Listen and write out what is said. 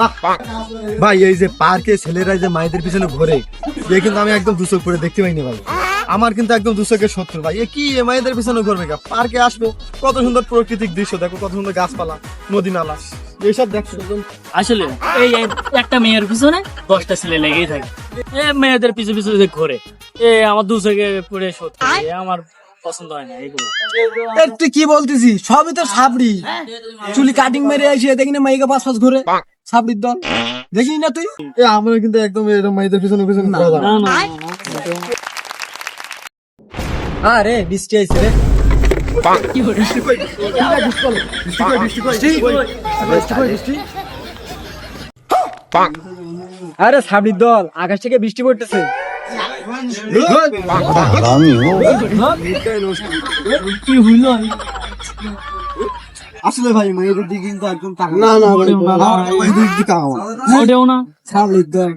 না ভাই, এই যে পার্কে ছেলেরা যে মায়েদের পিছনে ঘোরে, এ কিন্তু আমি একদম দুচোখ পরে দেখতে পাইনি ভাই। আমার কিন্তু একদম দুচোখের শত্রু ভাই। এ কি এ মায়েদের পিছনে ঘুরবে? পার্কে আসবে, কত সুন্দর প্রাকৃতিক দৃশ্য দেখো, কত সুন্দর গাছপালা, নদী নালা, এইসব দেখছো। আসলে এই একটা মেয়ের পিছনে 10টা ছেলে লেগেই থাকে। মেয়েদের পিছু পিছু যে ঘোরে, আমার দু চোখে পড়ে সত্যি আমার পছন্দ হয় না এগুলো। তুই কি বলতেছিস? সবই তো সাবড়ি, চুলি কাটিং মেরে এসে দেখি না মাইকা পাঁচ পাঁচ ঘুরে, সাবড়ির দল দেখিনি না তুই? আমরা কিন্তু একদম এরকম মায়েদের পিছনে পিছনে ঘোরা যাবে না। না না আরে বৃষ্টি আইছে রে। আরে সাবড়ির দল, আকাশ থেকে বৃষ্টি পড়তেছে। কি হইলো? আসলে ভাই মায়েদের দিকে কিন্তু একদম না না ভাই, মায়েদের দিকে আমার ওটাও না। সাবড়ির দল।